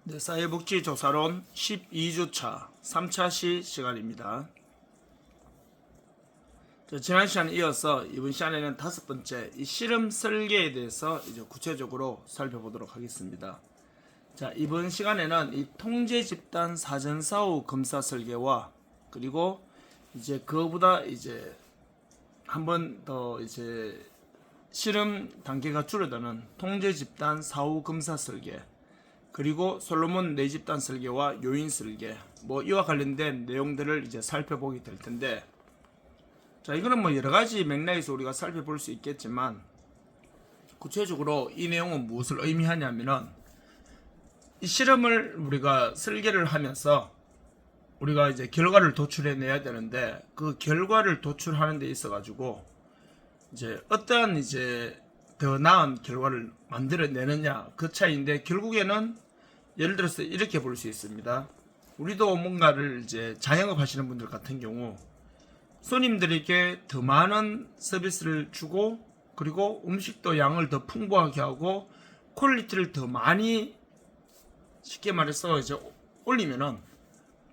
네, 사회복지조사론 12주차 3차 시간입니다. 지난 시간에 이어서 이번 시간에는 다섯 번째 이 실험 설계에 대해서 이제 구체적으로 살펴보도록 하겠습니다. 자, 이번 시간에는 이 통제 집단 사전 사후 검사 설계와 그리고 이제 그거보다 이제 한 번 더 이제 실험 단계가 줄어드는 통제 집단 사후 검사 설계, 그리고 솔로몬 네 집단 설계와 요인 설계, 이와 관련된 내용들을 이제 살펴보게 될 텐데, 자, 이거는 여러 가지 맥락에서 우리가 살펴볼 수 있겠지만, 구체적으로 이 내용은 무엇을 의미하냐면은, 이 실험을 우리가 설계를 하면서 우리가 이제 결과를 도출해 내야 되는데, 그 결과를 도출하는 데 있어 가지고 이제 어떠한 이제 더 나은 결과를 만들어내느냐, 그 차이인데, 결국에는 예를 들어서 이렇게 볼 수 있습니다. 우리도 뭔가를 이제 자영업 하시는 분들 같은 경우 손님들에게 더 많은 서비스를 주고, 그리고 음식도 양을 더 풍부하게 하고 퀄리티를 더 많이, 쉽게 말해서 이제 올리면은,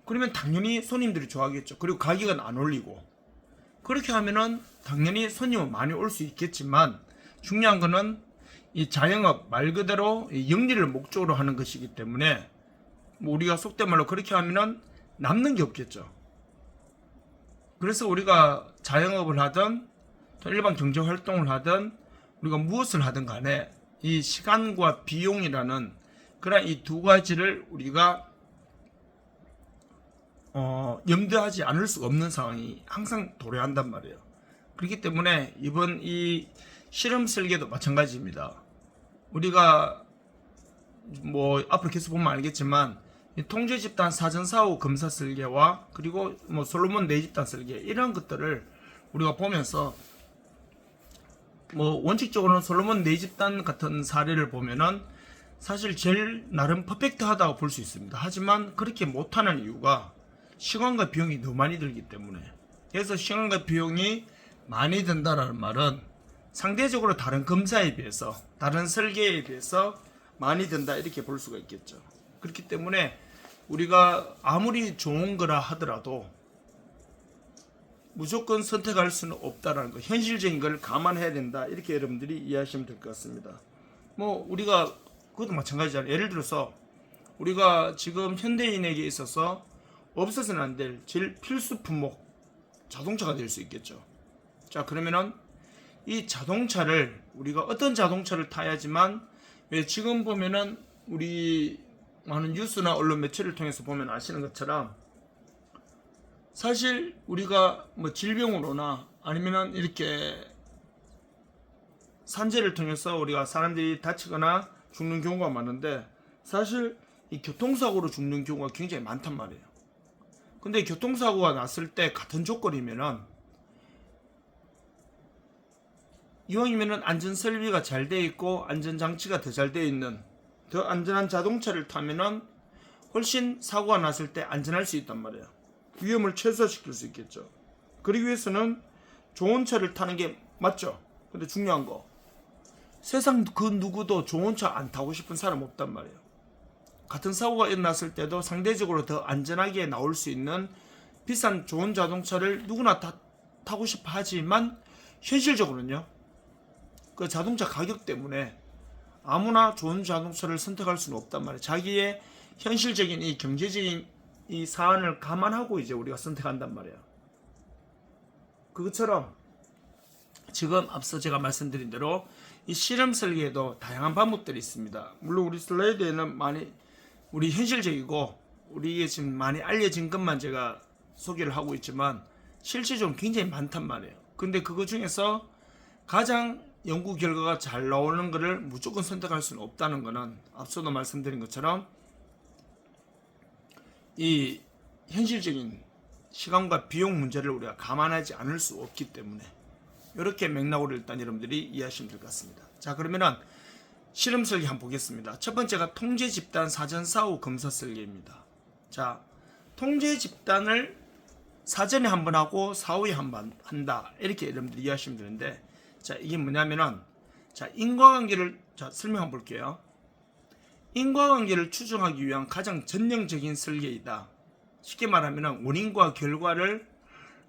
그러면 당연히 손님들이 좋아하겠죠. 그리고 가격은 안 올리고, 그렇게 하면은 당연히 손님은 많이 올 수 있겠지만, 중요한 거는 이 자영업 말 그대로 영리를 목적으로 하는 것이기 때문에, 우리가 속된 말로 그렇게 하면은 남는 게 없겠죠. 그래서 우리가 자영업을 하든 일반 경제 활동을 하든 우리가 무엇을 하든 간에 이 시간과 비용이라는 그런 이 두 가지를 우리가 염두하지 않을 수가 없는 상황이 항상 도래한단 말이에요. 그렇기 때문에 이번 이 실험 설계도 마찬가지입니다. 우리가 앞으로 계속 보면 알겠지만, 이 통제 집단 사전 사후 검사 설계와 그리고 솔로몬 네 집단 설계, 이런 것들을 우리가 보면서 원칙적으로는 솔로몬 네 집단 같은 사례를 보면은 사실 제일 나름 퍼펙트하다고 볼 수 있습니다. 하지만 그렇게 못하는 이유가 시간과 비용이 너무 많이 들기 때문에. 그래서 시간과 비용이 많이 든다는 말은 상대적으로 다른 검사에 비해서, 다른 설계에 비해서 많이 든다, 이렇게 볼 수가 있겠죠. 그렇기 때문에 우리가 아무리 좋은 거라 하더라도 무조건 선택할 수는 없다라는 거, 현실적인 걸 감안해야 된다, 이렇게 여러분들이 이해하시면 될 것 같습니다. 우리가 그것도 마찬가지잖아요. 예를 들어서 우리가 지금 현대인에게 있어서 없어서는 안 될 제일 필수 품목, 자동차가 될 수 있겠죠. 자, 그러면은 이 자동차를 우리가 어떤 자동차를 타야지만, 왜 지금 보면은 우리 많은 뉴스나 언론 매체를 통해서 보면 아시는 것처럼, 사실 우리가 질병으로나 아니면은 이렇게 산재를 통해서 우리가 사람들이 다치거나 죽는 경우가 많은데, 사실 이 교통사고로 죽는 경우가 굉장히 많단 말이에요. 근데 교통사고가 났을 때 같은 조건이면은, 이왕이면은 안전설비가 잘 되어 있고 안전장치가 더 잘 되어 있는 더 안전한 자동차를 타면은 훨씬 사고가 났을 때 안전할 수 있단 말이에요. 위험을 최소화시킬 수 있겠죠. 그러기 위해서는 좋은 차를 타는 게 맞죠. 근데 중요한 거, 세상 그 누구도 좋은 차 안 타고 싶은 사람 없단 말이에요. 같은 사고가 일어났을 때도 상대적으로 더 안전하게 나올 수 있는 비싼 좋은 자동차를 누구나 다 타고 싶어 하지만, 현실적으로는요, 그 자동차 가격 때문에 아무나 좋은 자동차를 선택할 수는 없단 말이에요. 자기의 현실적인 이 경제적인 이 사안을 감안하고 이제 우리가 선택한단 말이에요. 그것처럼 지금 앞서 제가 말씀드린 대로 이 실험 설계에도 다양한 방법들이 있습니다. 물론 우리 슬라이드에는 많이 우리 현실적이고 우리에게 지금 많이 알려진 것만 제가 소개를 하고 있지만, 실질적으로 굉장히 많단 말이에요. 근데 그거 중에서 가장 연구 결과가 잘 나오는 것을 무조건 선택할 수는 없다는 것은, 앞서도 말씀드린 것처럼 이 현실적인 시간과 비용 문제를 우리가 감안하지 않을 수 없기 때문에, 이렇게 맥락으로 일단 여러분들이 이해하시면 될 것 같습니다. 자, 그러면은 실험 설계 한번 보겠습니다. 첫 번째가 통제 집단 사전 사후 검사 설계입니다. 자, 통제 집단을 사전에 한번 하고 사후에 한번 한다, 이렇게 여러분들이 이해하시면 되는데, 자, 이게 뭐냐면은, 자, 인과관계를 설명해 볼게요. 인과관계를 추정하기 위한 가장 전형적인 설계이다. 쉽게 말하면 원인과 결과를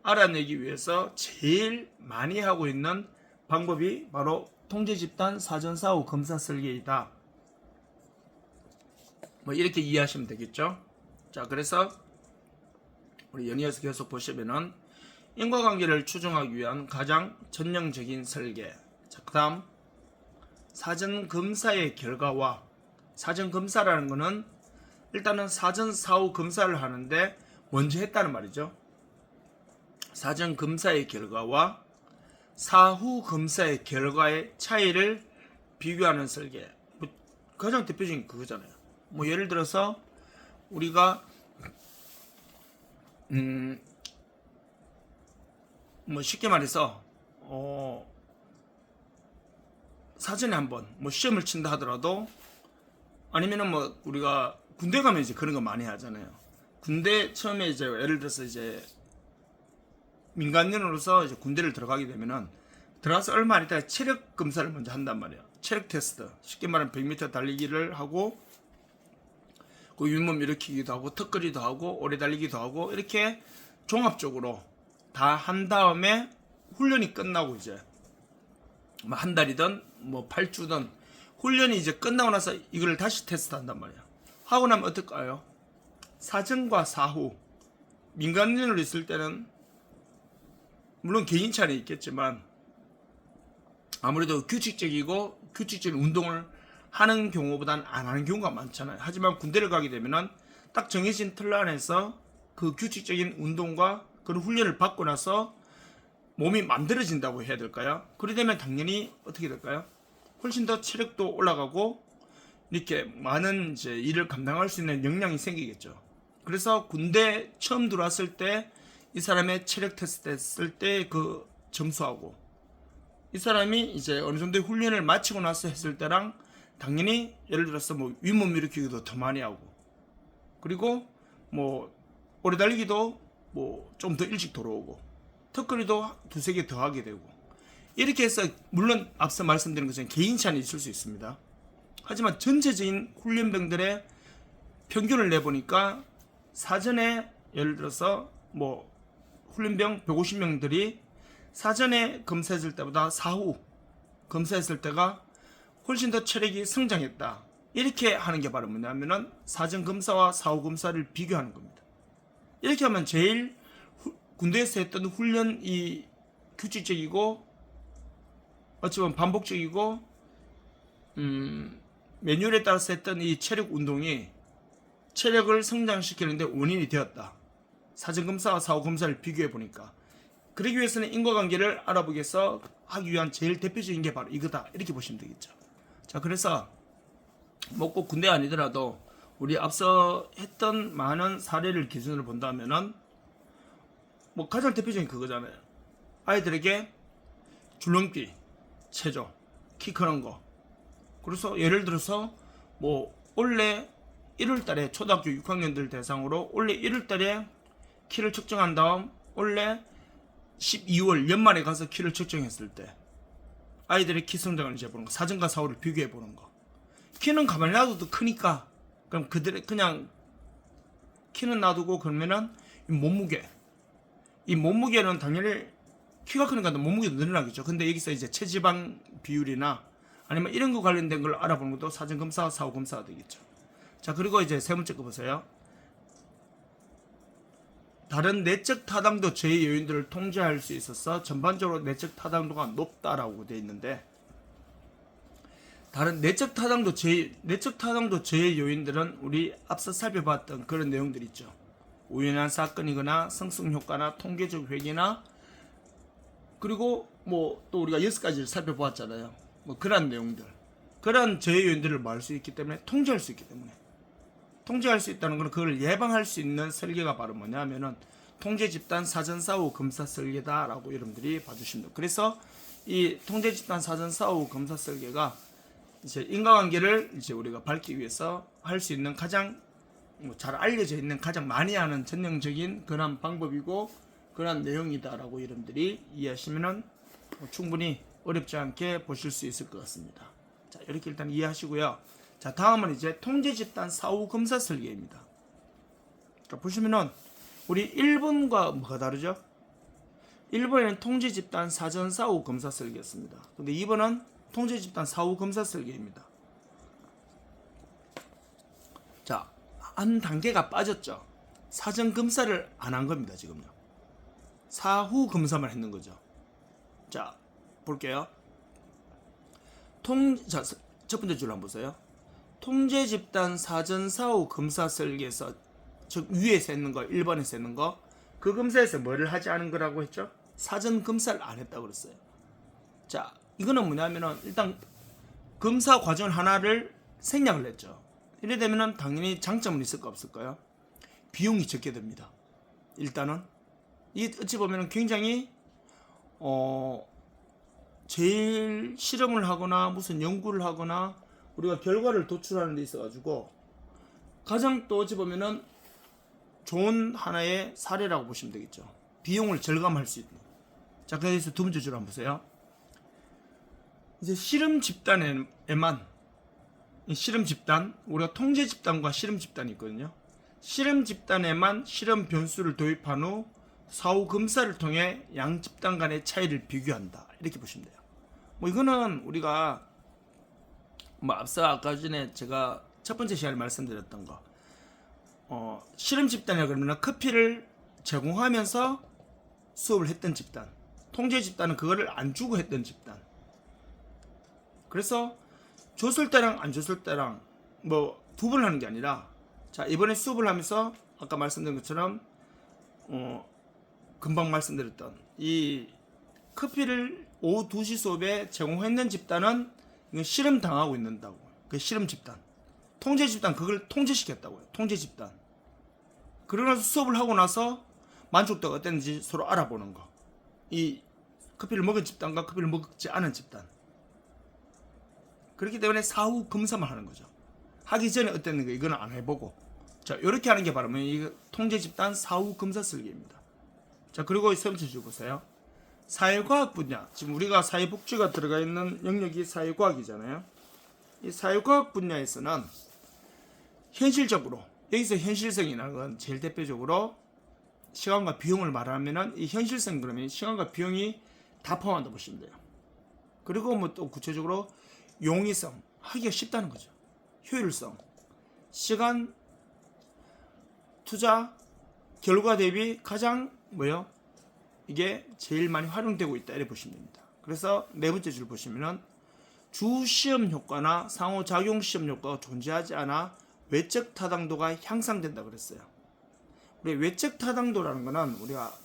알아내기 위해서 제일 많이 하고 있는 방법이 바로 통제집단 사전사후 검사 설계이다. 뭐 이렇게 이해하시면 되겠죠. 자, 그래서 우리 연이어서 계속 보시면은 인과관계를 추정하기 위한 가장 전형적인 설계. 자, 그 다음 사전검사의 결과와, 사전검사라는 것은 일단은 사전사후 검사를 하는데 먼저 했다는 말이죠. 사전검사의 결과와 사후 검사의 결과의 차이를 비교하는 설계. 뭐 가장 대표적인 그거잖아요. 뭐 예를 들어서 우리가 뭐 쉽게 말해서 사전에 한번 뭐 시험을 친다 하더라도, 아니면은 뭐 우리가 군대 가면 이제 그런 거 많이 하잖아요. 군대 처음에 이제 예를 들어서 이제 민간인으로서 이제 군대를 들어가게 되면은 들어가서 얼마 안 있다가 체력 검사를 먼저 한단 말이에요. 체력 테스트. 쉽게 말하면 100m 달리기를 하고, 그 윗몸 일으키기도 하고, 턱걸이도 하고, 오래 달리기도 하고, 이렇게 종합적으로 다 한 다음에 훈련이 끝나고 이제 뭐 한 달이든 뭐 8주든 훈련이 이제 끝나고 나서 이걸 다시 테스트 한단 말이야. 하고 나면 어떨까요? 사전과 사후, 민간인으로 있을 때는 물론 개인 차는 있겠지만 아무래도 규칙적인 운동을 하는 경우보다는 안 하는 경우가 많잖아요. 하지만 군대를 가게 되면은 딱 정해진 틀 안에서 그 규칙적인 운동과 그런 훈련을 받고 나서 몸이 만들어진다고 해야 될까요? 그러게 되면 당연히 어떻게 될까요? 훨씬 더 체력도 올라가고 이렇게 많은 이제 일을 감당할 수 있는 역량이 생기겠죠. 그래서 군대 처음 들어왔을 때 이 사람의 체력 테스트 했을 때 그 점수하고 이 사람이 이제 어느 정도의 훈련을 마치고 나서 했을 때랑 당연히 예를 들어서 뭐 윗몸 일으키기도 더 많이 하고, 그리고 뭐 오래 달리기도 뭐 좀 더 일찍 돌아오고, 턱걸이도 두세 개 더 하게 되고, 이렇게 해서 물론 앞서 말씀드린 것처럼 개인 차는 있을 수 있습니다. 하지만 전체적인 훈련병들의 평균을 내보니까 사전에 예를 들어서 뭐 훈련병 150명들이 사전에 검사했을 때보다 사후 검사했을 때가 훨씬 더 체력이 성장했다. 이렇게 하는 게 바로 뭐냐면은 사전 검사와 사후 검사를 비교하는 겁니다. 이렇게 하면 제일 군대에서 했던 훈련이 규칙적이고 어찌보면 반복적이고 매뉴얼에 따라서 했던 이 체력 운동이 체력을 성장시키는데 원인이 되었다. 사전검사와 사후검사를 비교해 보니까. 그러기 위해서는 인과관계를 알아보기 위해서 하기 위한 제일 대표적인 게 바로 이거다. 이렇게 보시면 되겠죠. 자, 그래서 뭐 꼭 군대 아니더라도 우리 앞서 했던 많은 사례를 기준으로 본다면은 뭐 가장 대표적인 그거잖아요. 아이들에게 줄넘기, 체조, 키 크는 거. 그래서 예를 들어서 뭐 올해 1월달에 초등학교 6학년들 대상으로 올해 1월달에 키를 측정한 다음 올해 12월 연말에 가서 키를 측정했을 때 아이들의 키 성장을 이제 보는 거, 사전과 사후를 비교해 보는 거. 키는 가만히 놔둬도 크니까 그럼 그들의 그냥 키는 놔두고 그러면은 이 몸무게는 당연히 키가 크니까 몸무게도 늘어나겠죠. 근데 여기서 이제 체지방 비율이나 아니면 이런 거 관련된 걸 알아보는 것도 사전 검사, 사후 검사가 되겠죠. 자, 그리고 이제 세 번째 거 보세요. 다른 내적 타당도 제의 요인들을 통제할 수 있어서 전반적으로 내적 타당도가 높다라고 되어 있는데, 다른 내적 타당도 제의 요인들은 우리 앞서 살펴봤던 그런 내용들 있죠. 우연한 사건이거나 성숙 효과나 통계적 회계나, 그리고 뭐 또 우리가 6가지를 살펴보았잖아요. 뭐 그런 내용들, 그런 제의 요인들을 뭐 할 수 있기 때문에 통제할 수 있기 때문에, 통제할 수 있다는 것은 그걸 예방할 수 있는 설계가 바로 뭐냐면은 통제 집단 사전 사후 검사 설계다라고 여러분들이 봐주시면 돼요. 그래서 이 통제 집단 사전 사후 검사 설계가 이제 인과관계를 이제 우리가 밝기 위해서 할 수 있는 가장 잘 알려져 있는, 가장 많이 하는 전형적인 그런 방법이고 그런 내용이다라고 여러분들이 이해하시면은 충분히 어렵지 않게 보실 수 있을 것 같습니다. 자, 이렇게 일단 이해하시고요. 자, 다음은 이제 통제 집단 사후 검사 설계입니다. 자, 보시면은 우리 1번과 뭐가 다르죠? 1번에는 통제 집단 사전 사후 검사 설계였습니다. 근데 2번은 통제 집단 사후 검사 설계입니다. 자, 한 단계가 빠졌죠. 사전 검사를 안 한 겁니다, 지금요. 사후 검사만 했는 거죠. 자, 볼게요. 자, 첫 번째 줄 한번 보세요. 통제 집단 사전 사후 검사 설계에서, 즉 위에서 했는 거, 1번에서 했는 거, 그 검사에서 뭐를 하지 않은 거라고 했죠? 사전 검사를 안 했다고 그랬어요. 자, 이거는 뭐냐면은 일단 검사 과정 하나를 생략을 했죠. 이래 되면은 당연히 장점은 있을까 없을까요? 비용이 적게 듭니다. 일단은 이 어찌 보면은 굉장히 제일 실험을 하거나 무슨 연구를 하거나 우리가 결과를 도출하는 데 있어 가지고 가장 또 어찌 보면은 좋은 하나의 사례라고 보시면 되겠죠. 비용을 절감할 수 있는. 자, 그래서 두 번째 줄 한번 보세요. 이제 실험 집단에만, 실험 집단, 우리가 통제 집단과 실험 집단이 있거든요. 실험 집단에만 실험 변수를 도입한 후 사후 검사를 통해 양 집단 간의 차이를 비교한다. 이렇게 보시면 돼요. 뭐 이거는 우리가 뭐 앞서 아까 전에 제가 첫 번째 시간에 말씀드렸던 거, 실험 집단이라 그러면 커피를 제공하면서 수업을 했던 집단, 통제 집단은 그거를 안 주고 했던 집단. 그래서 줬을 때랑 안 줬을 때랑 뭐 두 번 하는 게 아니라, 자, 이번에 수업을 하면서 아까 말씀드린 것처럼 금방 말씀드렸던 이 커피를 오후 2시 수업에 제공했는 집단은 이건 실험 당하고 있는다고. 그 실험 집단. 통제 집단 그걸 통제시켰다고요. 통제 집단. 그러고 나서 수업을 하고 나서 만족도가 어땠는지 서로 알아보는 거. 이 커피를 먹은 집단과 커피를 먹지 않은 집단. 그렇기 때문에 사후 검사만 하는 거죠. 하기 전에 어땠는가 이거는 안 해보고. 자, 이렇게 하는 게 바로 이 통제 집단 사후 검사 설계입니다. 자, 그리고 세 번째 줄 보세요. 사회과학 분야. 지금 우리가 사회복지가 들어가 있는 영역이 사회과학이잖아요. 이 사회과학 분야에서는 현실적으로, 여기서 현실성이라는 건 제일 대표적으로 시간과 비용을 말하면은 이 현실성, 그러면 시간과 비용이 다 포함한다 보시면 돼요. 그리고 뭐 또 구체적으로 용이성, 하기가 쉽다는 거죠. 효율성, 시간, 투자, 결과 대비 가장 뭐요? 이게 제일 많이 활용되고 있다 이렇게 보시면 됩니다. 그래서 네 번째 줄 보시면은 주 시험 효과나 상호작용 시험 효과가 존재하지 않아 외적 타당도가 향상된다 그랬어요. 우리 외적 타당도라는 거는 우리가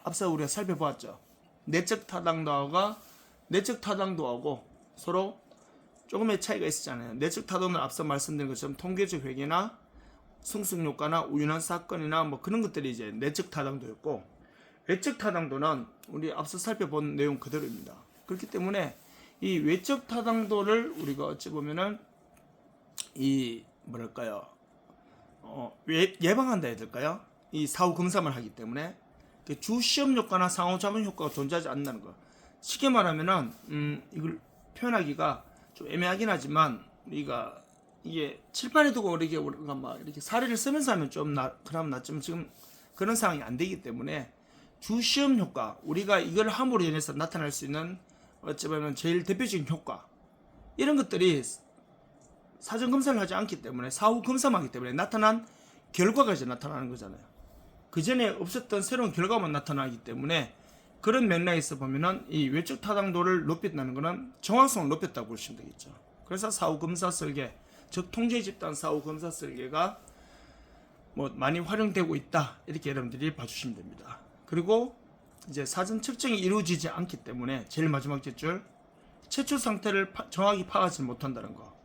앞서 우리가 살펴보았죠. 내적 타당도하고 서로 조금의 차이가 있었잖아요. 내적 타당도는 앞서 말씀드린 것처럼 통계적 회계나 승승 효과나 우연한 사건이나 뭐 그런 것들이 이제 내적 타당도였고, 외적 타당도는 우리 앞서 살펴본 내용 그대로입니다. 그렇기 때문에 이 외적 타당도를 우리가 어찌 보면은 이 뭐랄까요, 예방한다 해야 될까요? 이 사후 검사만 하기 때문에 주 시험 효과나 상호작용 효과가 존재하지 않는다는 거. 쉽게 말하면은 이걸 표현하기가 좀 애매하긴 하지만 우리가 이게 칠판에 두고 우리가 막 이렇게 사례를 쓰면서 하면 좀 그나마 낫지만 지금 그런 상황이 안 되기 때문에 주 시험 효과, 우리가 이걸 함으로 인해서 나타날 수 있는 어찌 보면 제일 대표적인 효과, 이런 것들이 사전 검사를 하지 않기 때문에 사후 검사만 하기 때문에 나타난 결과가 이제 나타나는 거잖아요. 그 전에 없었던 새로운 결과만 나타나기 때문에 그런 맥락에서 보면은 이 외적 타당도를 높였다는 것은 정확성을 높였다고 보시면 되겠죠. 그래서 사후 검사 설계, 즉 통제 집단 사후 검사 설계가 뭐 많이 활용되고 있다 이렇게 여러분들이 봐주시면 됩니다. 그리고 이제 사전 측정이 이루어지지 않기 때문에 제일 마지막 줄 최초 상태를 정확히 파악하지 못한다는 거.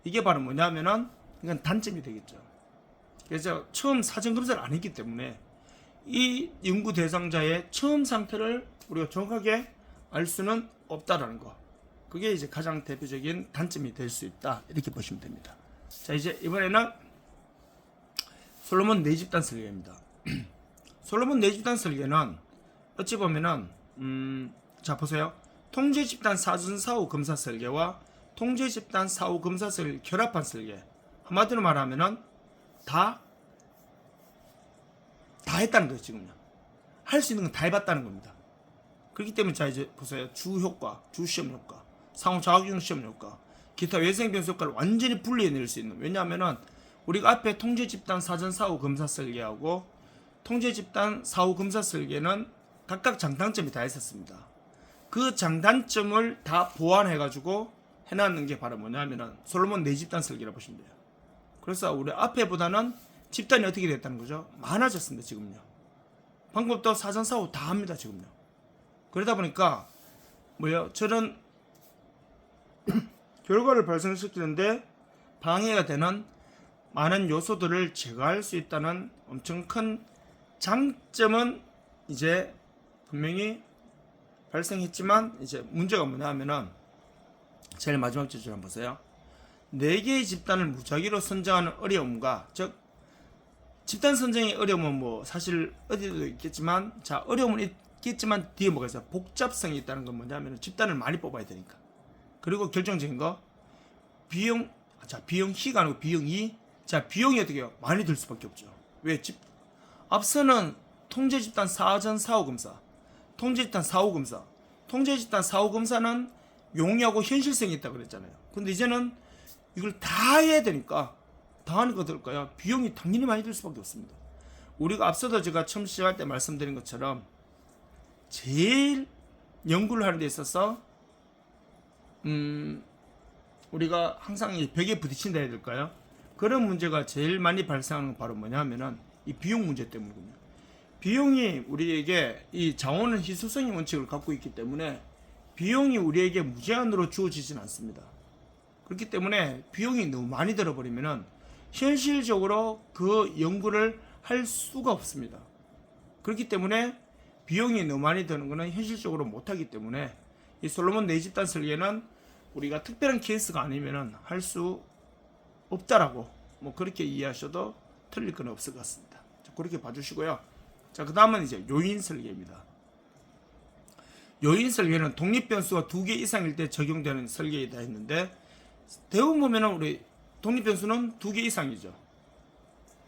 이게 바로 뭐냐면은 이건 단점이 되겠죠. 그래서 처음 사전 검사를 안 했기 때문에 이 연구 대상자의 처음 상태를 우리가 정확하게 알 수는 없다라는 거. 그게 이제 가장 대표적인 단점이 될 수 있다 이렇게 보시면 됩니다. 자, 이제 이번에는 솔로몬 네 집단 설계입니다. 솔로몬 네 집단 설계는 어찌 보면은 자 보세요. 통제 집단 사전 사후 검사 설계와 통제 집단 사후 검사 설계 결합한 설계. 한마디로 말하면은 다 했다는 거예요. 지금요. 할 수 있는 건 다 해봤다는 겁니다. 그렇기 때문에 자 이제 보세요. 주 효과, 주 시험 효과, 상호 자격증 시험 효과, 기타 외생 변수 효과를 완전히 분리해낼 수 있는. 왜냐하면은 우리가 앞에 통제 집단 사전 사후 검사 설계하고 통제 집단 사후 검사 설계는 각각 장단점이 다 있었습니다. 그 장단점을 다 보완해가지고 해놨는 게 바로 뭐냐면은 솔로몬 네 집단 설계라 보시면 돼요. 그래서 우리 앞에보다는 집단이 어떻게 됐다는 거죠? 많아졌습니다. 지금요. 방법도 사전 사후 다 합니다. 지금요. 그러다 보니까 저런 결과를 발생시키는데 방해가 되는 많은 요소들을 제거할 수 있다는 엄청 큰 장점은 이제 분명히 발생했지만, 이제 문제가 뭐냐 하면은 제일 마지막 줄을 한번 보세요. 4개의 집단을 무작위로 선정하는 어려움과, 즉 집단 선정의 어려움은 사실 어디도 있겠지만, 자 어려움은 있겠지만 뒤에 뭐가 있어요? 복잡성이 있다는 건 뭐냐면 집단을 많이 뽑아야 되니까. 그리고 결정적인 거 비용, 비용희가 아니고 비용이. 자 비용이 어떻게 해요? 많이 들 수밖에 없죠. 왜? 앞서는 통제 집단 사전 사후 검사, 통제 집단 사후 검사, 통제 집단 사후 검사는 용이하고 현실성이 있다고 그랬잖아요. 근데 이제는 이걸 다 해야 되니까, 다 하는 거 들까요? 비용이 당연히 많이 들 수밖에 없습니다. 우리가 앞서도 제가 처음 시작할 때 말씀드린 것처럼 제일 연구를 하는 데 있어서 우리가 항상 이 벽에 부딪힌다 해야 될까요? 그런 문제가 제일 많이 발생하는 건 바로 뭐냐면은 이 비용 문제 때문이거든요. 비용이 우리에게 이 자원은 희소성의 원칙을 갖고 있기 때문에 비용이 우리에게 무제한으로 주어지진 않습니다. 그렇기 때문에 비용이 너무 많이 들어버리면은 현실적으로 그 연구를 할 수가 없습니다. 그렇기 때문에 비용이 너무 많이 드는 것은 현실적으로 못하기 때문에 이 솔로몬 네 집단 설계는 우리가 특별한 케이스가 아니면은 할 수 없다라고 그렇게 이해하셔도 틀릴 건 없을 것 같습니다. 자, 그렇게 봐주시고요. 자, 그 다음은 이제 요인 설계입니다. 요인 설계는 독립 변수가 2개 이상일 때 적용되는 설계이다 했는데, 대부분 보면은 우리 독립 변수는 2개 이상이죠.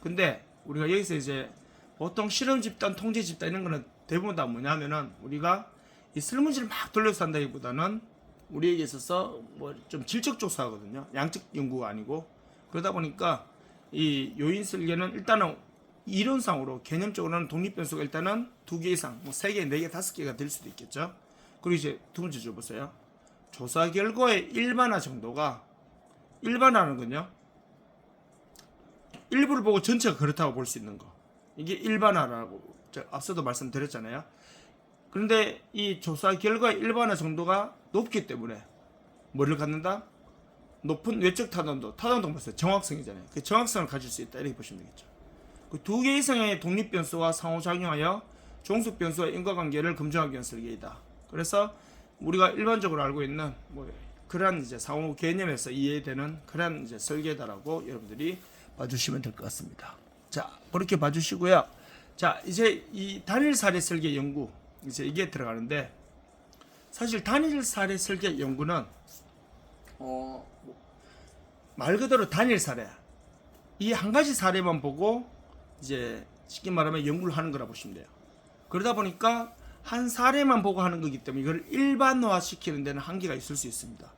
근데 우리가 여기서 이제 보통 실험 집단, 통제 집단 이런 거는 대부분 다 뭐냐면은 우리가 이 설문지를 막 돌려서 한다기보다는 우리에게 있어서 좀 질적 조사하거든요. 양적 연구가 아니고. 그러다 보니까 이 요인 설계는 일단은 이론상으로 개념적으로는 독립 변수가 일단은 2개 이상, 3개, 4개, 5개가 될 수도 있겠죠. 그리고 이제 두 번째 줄 보세요. 조사 결과의 일반화 정도가, 일반화는 건요, 일부를 보고 전체가 그렇다고 볼 수 있는 거, 이게 일반화라고 앞서도 말씀드렸잖아요. 그런데 이 조사 결과의 일반화 정도가 높기 때문에 뭐를 갖는다? 높은 외적 타당도, 타당도 보세요. 정확성이잖아요. 그 정확성을 가질 수 있다 이렇게 보시면 되겠죠. 그 2개 이상의 독립 변수와 상호작용하여 종속 변수와 인과관계를 검증하기 위한 설계이다. 그래서 우리가 일반적으로 알고 있는 그러한 이제 상호 개념에서 이해되는 그러한 이제 설계다라고 여러분들이 봐주시면 될 것 같습니다. 자, 그렇게 봐주시고요. 자, 이제 이 단일 사례 설계 연구, 이제 이게 들어가는데, 사실 단일 사례 설계 연구는 말 그대로 단일 사례, 이 한 가지 사례만 보고 이제 쉽게 말하면 연구를 하는 거라 보시면 돼요. 그러다 보니까 한 사례만 보고 하는 거기 때문에 이걸 일반화 시키는 데는 한계가 있을 수 있습니다.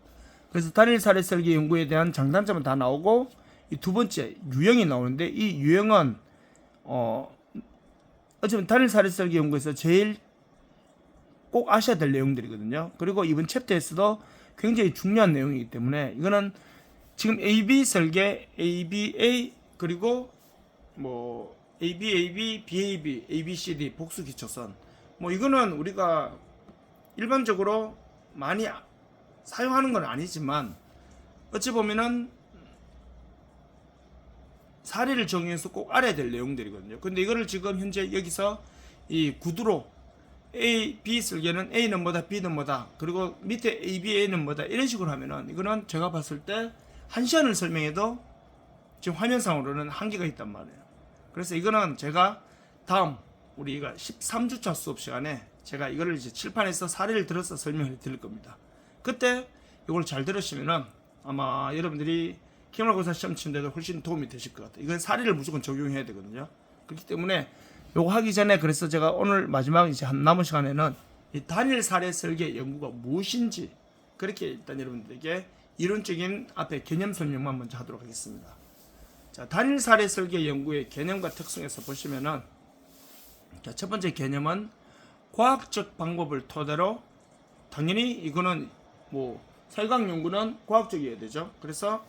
그래서 단일 사례 설계 연구에 대한 장단점은 다 나오고, 이 두 번째 유형이 나오는데, 이 유형은 어쩌면 단일 사례 설계 연구에서 제일 꼭 아셔야 될 내용들이거든요. 그리고 이번 챕터에서도 굉장히 중요한 내용이기 때문에 이거는 지금 AB 설계, ABA, 그리고 ABAB, BAB, ABCD 복수 기초선, 이거는 우리가 일반적으로 많이 사용하는 건 아니지만 어찌 보면은 사례를 정의해서 꼭 알아야 될 내용들이거든요. 근데 이거를 지금 현재 여기서 이 구두로 A, B 설계는 A는 뭐다, B는 뭐다, 그리고 밑에 A, B, A는 뭐다, 이런 식으로 하면은 이거는 제가 봤을 때 한 시간을 설명해도 지금 화면상으로는 한계가 있단 말이에요. 그래서 이거는 제가 다음 우리가 13주차 수업 시간에 제가 이거를 이제 칠판에서 사례를 들어서 설명을 드릴 겁니다. 그때 이걸 잘 들으시면은 아마 여러분들이 기말고사 시험 치는데도 훨씬 도움이 되실 것 같아요. 이건 사례를 무조건 적용해야 되거든요. 그렇기 때문에 요거 하기 전에 그래서 제가 오늘 마지막 이제 한 남은 시간에는 이 단일 사례 설계 연구가 무엇인지 그렇게 일단 여러분들에게 이론적인 앞에 개념 설명만 먼저 하도록 하겠습니다. 자, 단일 사례 설계 연구의 개념과 특성에서 보시면은 자, 첫 번째 개념은 과학적 방법을 토대로 당연히 이거는 뭐 사회과학 연구는 과학적이어야 되죠. 그래서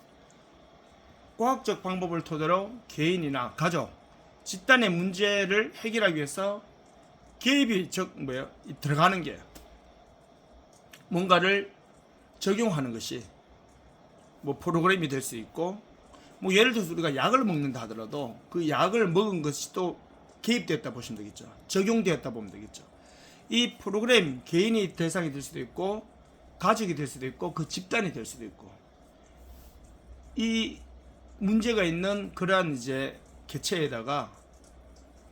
과학적 방법을 토대로 개인이나 가족, 집단의 문제를 해결하기 위해서 개입이 들어가는 게 뭔가를 적용하는 것이 뭐 프로그램이 될 수 있고 뭐 예를 들어서 우리가 약을 먹는다 하더라도 그 약을 먹은 것이 또 개입되었다 보시면 되겠죠. 적용되었다 보면 되겠죠. 이 프로그램 개인이 대상이 될 수도 있고 가족이 될 수도 있고 그 집단이 될 수도 있고 이 문제가 있는 그러한 이제 개체에다가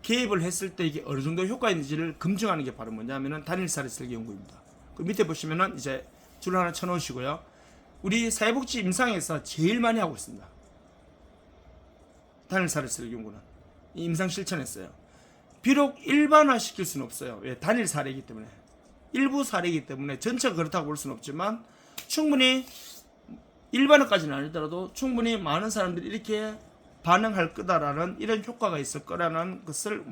개입을 했을 때 이게 어느 정도 효과가 있는지를 검증하는 게 바로 뭐냐면은 단일 사례 설계 연구입니다. 그 밑에 보시면은 이제 줄 하나 쳐놓으시고요. 우리 사회복지 임상에서 제일 많이 하고 있습니다. 단일 사례 설계 연구는 이 임상 실천했어요. 비록 일반화 시킬 수는 없어요. 왜? 단일 사례이기 때문에 일부 사례이기 때문에 전체가 그렇다고 볼 수는 없지만 충분히 일반화까지는 아니더라도 충분히 많은 사람들이 이렇게 반응할 거다라는 이런 효과가 있을 거라는 것을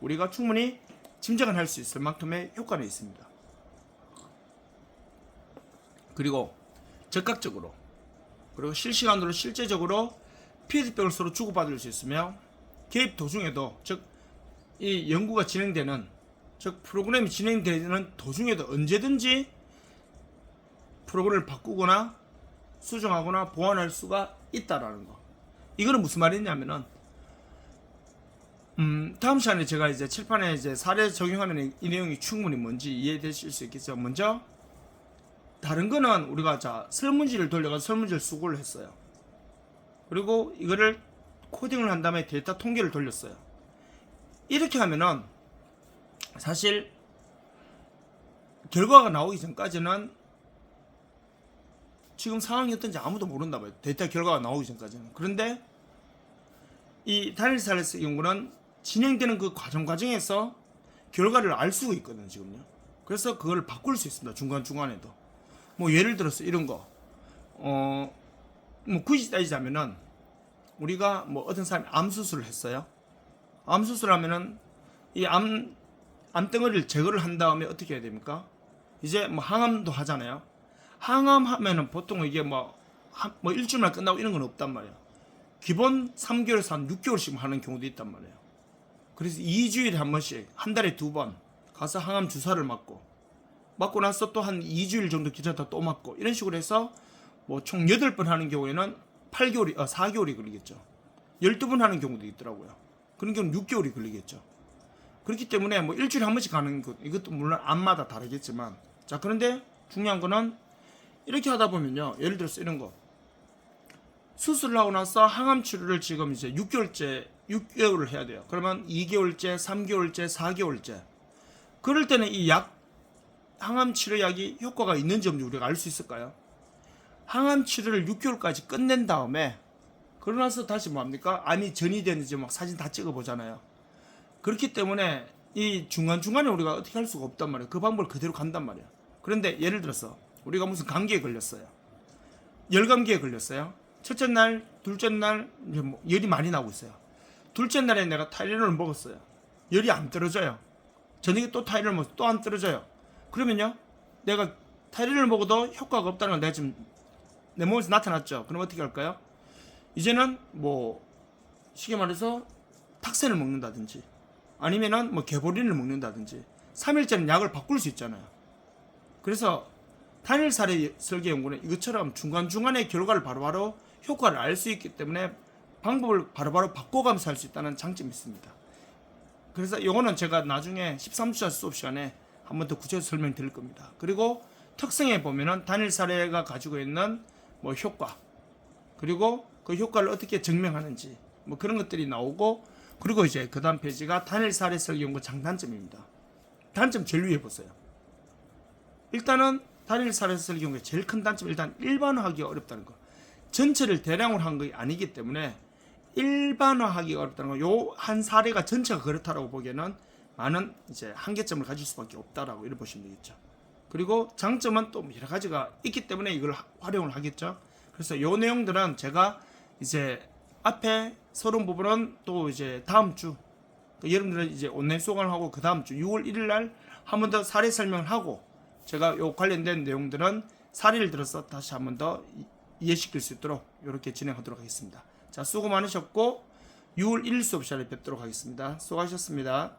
우리가 충분히 짐작을 할 수 있을 만큼의 효과는 있습니다. 그리고 적극적으로 그리고 실시간으로 실제적으로 피드백을 서로 주고받을 수 있으며 개입 도중에도 즉 이 연구가 진행되는 즉 프로그램이 진행되는 도중에도 언제든지 프로그램을 바꾸거나 수정하거나 보완할 수가 있다라는 거. 이거는 무슨 말이냐면은 다음 시간에 제가 이제 칠판에 이제 사례 적용하면 이 내용이 충분히 뭔지 이해되실 수 있겠죠. 먼저 다른 거는 우리가 자 설문지를 돌려가서 설문지를 수고를 했어요. 그리고 이거를 코딩을 한 다음에 데이터 통계를 돌렸어요. 이렇게 하면은 사실 결과가 나오기 전까지는 지금 상황이 어떤지 아무도 모른다 봐요. 데이터 결과가 나오기 전까지는. 그런데 이 단일 사례 연구는 진행되는 그 과정에서 결과를 알 수가 있거든요, 지금요. 그래서 그걸 바꿀 수 있습니다. 중간중간에도. 뭐 예를 들어서 이런 거. 뭐 굳이 따지자면은 우리가 뭐 어떤 사람이 암 수술을 했어요. 암 수술하면은 이 암덩어리를 제거를 한 다음에 어떻게 해야 됩니까? 이제 뭐 항암도 하잖아요. 항암 하면은 보통 이게 뭐 일주일만 끝나고 이런 건 없단 말이에요. 기본 3개월에서 한 6개월씩 하는 경우도 있단 말이에요. 그래서 2주일에 한 번씩 한 달에 2번 가서 항암 주사를 맞고 나서 또 한 2주일 정도 기다렸다 또 맞고 이런 식으로 해서 뭐 총 8번 하는 경우에는 4개월이 걸리겠죠. 12번 하는 경우도 있더라고요. 그런 경우는 6개월이 걸리겠죠. 그렇기 때문에 뭐 일주일에 한 번씩 가는 것, 이것도 물론 암마다 다르겠지만 자, 그런데 중요한 거는 이렇게 하다 보면요. 예를 들어서 이런 거. 수술을 하고 나서 항암 치료를 지금 이제 6개월을 해야 돼요. 그러면 2개월째, 3개월째, 4개월째. 그럴 때는 이 항암 치료약이 효과가 있는지 없는지 우리가 알 수 있을까요? 항암 치료를 6개월까지 끝낸 다음에 그러고 나서 다시 뭐합니까? 암이 전이 되는지 막 사진 다 찍어 보잖아요. 그렇기 때문에 이 중간중간에 우리가 어떻게 할 수가 없단 말이에요. 그 방법을 그대로 간단 말이에요. 그런데 예를 들어서 우리가 무슨 감기에 걸렸어요. 열감기에 걸렸어요. 첫째 날, 둘째 날 이제 뭐 열이 많이 나고 있어요. 둘째 날에 내가 타이레놀을 먹었어요. 열이 안 떨어져요. 저녁에 또 타이레놀을 먹어서 또 안 떨어져요. 그러면요, 내가 타이레놀을 먹어도 효과가 없다는 건 내가 지금 내 몸에서 나타났죠. 그럼 어떻게 할까요? 이제는 뭐 쉽게 말해서 탁센을 먹는다든지 아니면은 뭐 개보린을 먹는다든지 3일째는 약을 바꿀 수 있잖아요. 그래서 단일 사례 설계 연구는 이것처럼 중간중간에 결과를 바로바로 효과를 알 수 있기 때문에 방법을 바로바로 바꿔가면서 할 수 있다는 장점이 있습니다. 그래서 이거는 제가 나중에 13주차 수업 시간에 한 번 더 구체적으로 설명드릴 겁니다. 그리고 특성에 보면은 단일 사례가 가지고 있는 뭐 효과, 그리고 그 효과를 어떻게 증명하는지 뭐 그런 것들이 나오고, 그리고 이제 그 다음 페이지가 단일 사례 설계 연구 장단점입니다. 단점 제일 위에 보세요. 일단은 단일 사례 설계 연구의 제일 큰 단점은 일단 일반화하기가 어렵다는 거. 전체를 대량으로 한 게 아니기 때문에 일반화하기가 어렵다는 거. 요 한 사례가 전체가 그렇다라고 보기에는 많은 이제 한계점을 가질 수밖에 없다라고 이렇게 보시면 되겠죠. 그리고 장점은 또 여러 가지가 있기 때문에 이걸 활용을 하겠죠. 그래서 요 내용들은 제가 이제 앞에 서론 부분은 또 이제 다음 주, 여러분들은 이제 온라인 수강을 하고 그 다음 주 6월 1일 날 한 번 더 사례 설명을 하고, 제가 요 관련된 내용들은 사례를 들어서 다시 한 번 더 이해시킬 수 있도록 이렇게 진행하도록 하겠습니다. 자, 수고 많으셨고 6월 1일 수업 시간에 뵙도록 하겠습니다. 수고하셨습니다.